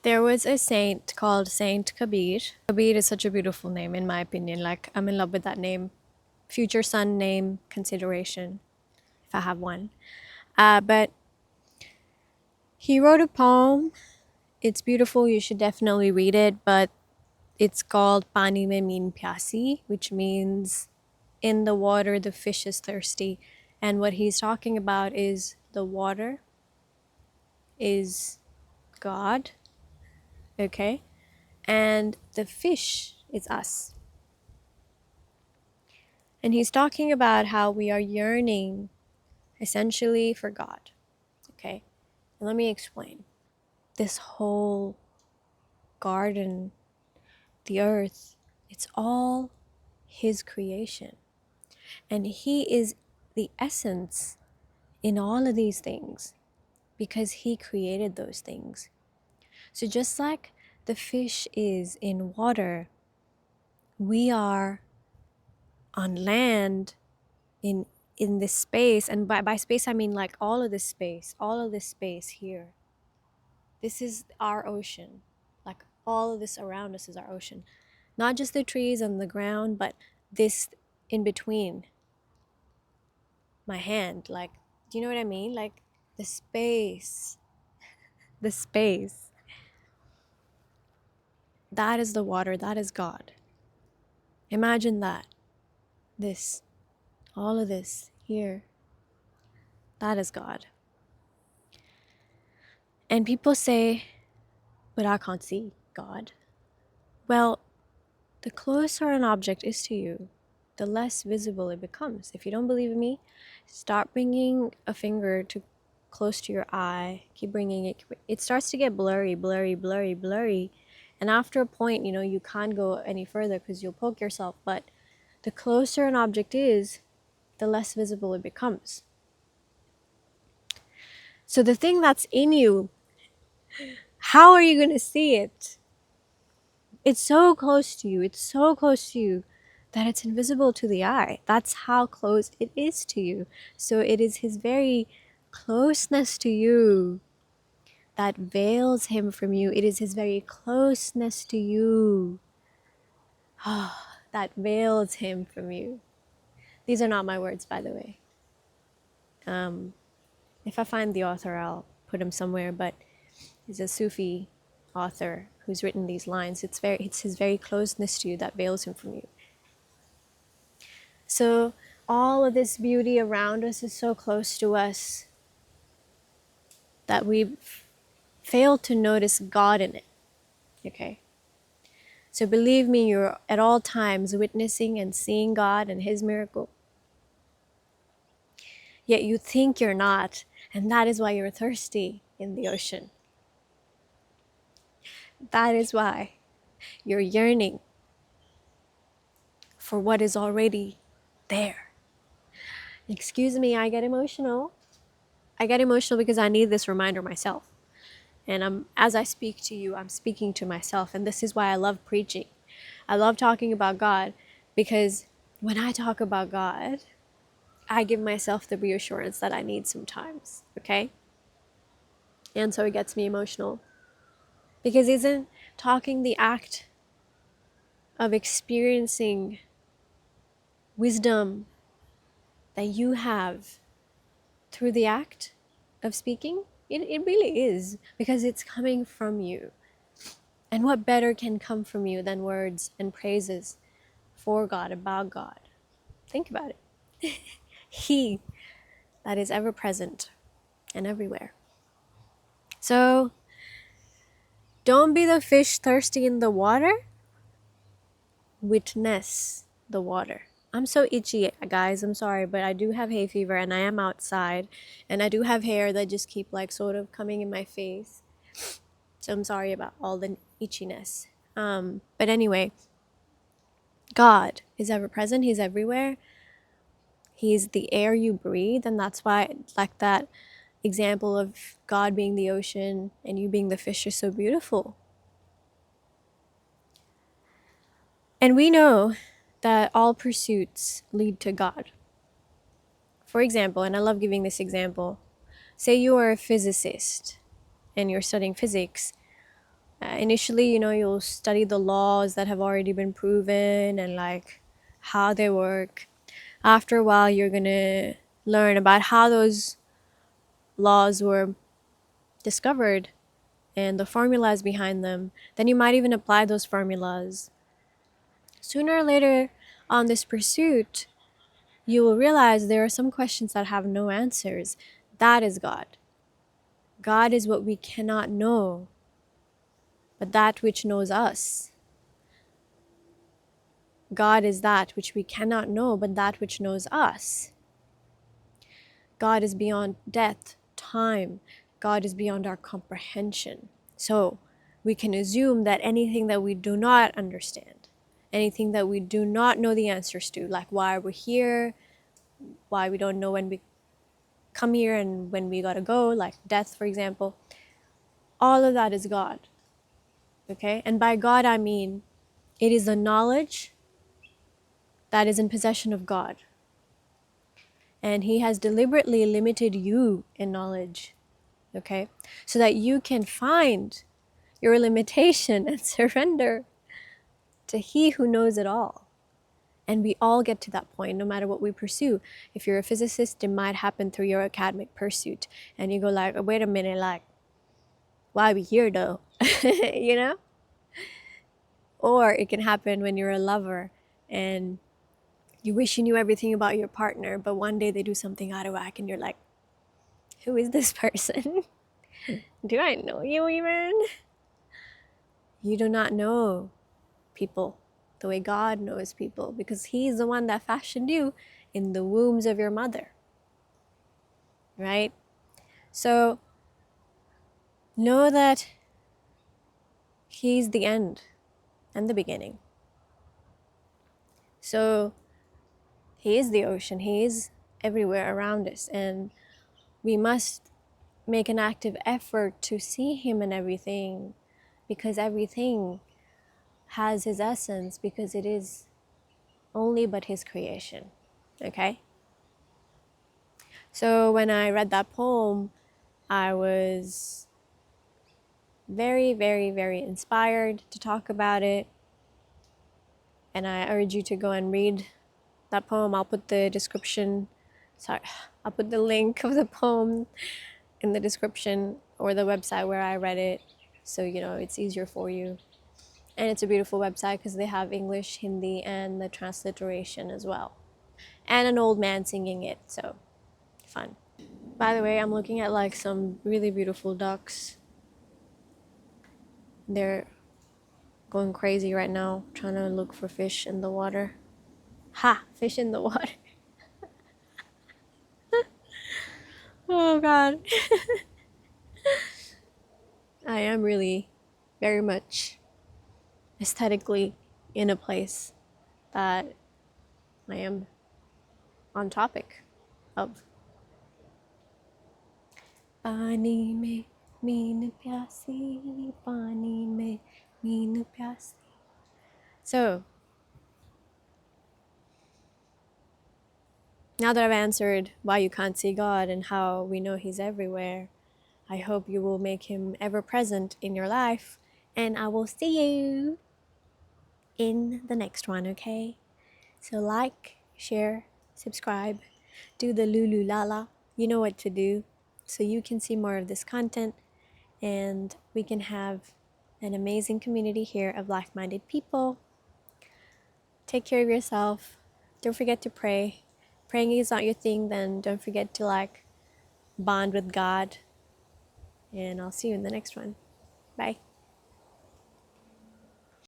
There was a saint called Saint Kabir. Kabir is such a beautiful name, in my opinion. Like, I'm in love with that name. Future son name consideration, if I have one. But he wrote a poem. It's beautiful. You should definitely read it. But it's called Pani Mein Meen Pyasi, which means in the water the fish is thirsty. And what he's talking about is the water is God, okay? And the fish is us. And he's talking about how we are yearning essentially for God, okay? And let me explain. This whole garden, the earth, it's all his creation. And he is the essence in all of these things because he created those things. So just like the fish is in water, we are on land in this space, and by space I mean like all of this space here. This is our ocean. Like all of this around us is our ocean. Not just the trees and the ground, but this in between my hand. Like, do you know what I mean? Like the space. The space. That is the water. That is God. Imagine that. This. All of this here. That is God. And people say, but I can't see God. Well, the closer an object is to you, the less visible it becomes. If you don't believe me, start bringing a finger to close to your eye. Keep bringing it. It starts to get blurry, blurry, blurry, blurry. And after a point, you can't go any further because you'll poke yourself. But the closer an object is, the less visible it becomes. So the thing that's in you, how are you going to see it? It's so close to you. It's so close to you that it's invisible to the eye. That's how close it is to you. So it is his very closeness to you that veils him from you. It is his very closeness to you that veils him from you. These are not my words, by the way. If I find the author, I'll put him somewhere, but he's a Sufi author who's written these lines. It's his very closeness to you that veils him from you. So all of this beauty around us is so close to us that we fail to notice God in it. Okay? So believe me, you're at all times witnessing and seeing God and his miracle. Yet you think you're not, and that is why you're thirsty in the ocean. That is why you're yearning for what is already there. Excuse me, I get emotional. I get emotional because I need this reminder myself. And as I speak to you, I'm speaking to myself. And this is why I love preaching. I love talking about God because when I talk about God, I give myself the reassurance that I need sometimes, okay? And so it gets me emotional. Because isn't talking the act of experiencing wisdom that you have through the act of speaking? It really is, because it's coming from you. And what better can come from you than words and praises for God, about God? Think about it. He that is ever present and everywhere. So don't be the fish thirsty in the water. Witness the water. I'm so itchy, guys. I'm sorry, but I do have hay fever and I am outside and I do have hair that just keep like sort of coming in my face. So I'm sorry about all the itchiness. But anyway, God is ever present. He's everywhere. He's the air you breathe. And that's why, like that example of God being the ocean and you being the fish is so beautiful. And we know that all pursuits lead to God. For example, and I love giving this example, say you are a physicist and you're studying physics. initially, you'll study the laws that have already been proven and like how they work. After a while, you're gonna learn about how those laws were discovered and the formulas behind them. Then you might even apply those formulas. Sooner or later on this pursuit, you will realize there are some questions that have no answers. That is God. God is what we cannot know, but that which knows us. God is that which we cannot know, but that which knows us. God is beyond death, time. God is beyond our comprehension. So we can assume that anything that we do not understand, anything that we do not know the answers to, like why we're here, why we don't know when we come here and when we gotta go, like death, for example, all of that is God. Okay? And by God, I mean it is the knowledge that is in possession of God. And He has deliberately limited you in knowledge, okay? So that you can find your limitation and surrender to He who knows it all. And we all get to that point no matter what we pursue. If you're a physicist, it might happen through your academic pursuit. And you go like, wait a minute, like, why are we here though? you know? Or it can happen when you're a lover and you wish you knew everything about your partner, but one day they do something out of whack and you're like, who is this person? Do I know you even? You do not know people the way God knows people because He's the one that fashioned you in the wombs of your mother. Right? So know that He's the end and the beginning. So He is the ocean, He is everywhere around us, and we must make an active effort to see Him in everything because everything has His essence because it is only but His creation. Okay? So when I read that poem, I was very, very, very inspired to talk about it. And I urge you to go and read that poem. I'll put the link of the poem in the description or the website where I read it. So, it's easier for you. And it's a beautiful website because they have English, Hindi, and the transliteration as well. And an old man singing it, so fun. By the way, I'm looking at like some really beautiful ducks. They're going crazy right now, trying to look for fish in the water. Ha! Fish in the water. Oh God. I am really very much aesthetically in a place that I am on topic of. पानी में mean प्यासी, पानी में mean प्यासी. So, now that I've answered why you can't see God and how we know He's everywhere, I hope you will make Him ever present in your life, and I will see you in the next one, okay? So like, share, subscribe, do the lulu lala, you know what to do, so you can see more of this content and we can have an amazing community here of like-minded people. Take care of yourself. Don't forget to pray. Praying is not your thing, then don't forget to bond with God. And I'll see you in the next one. Bye.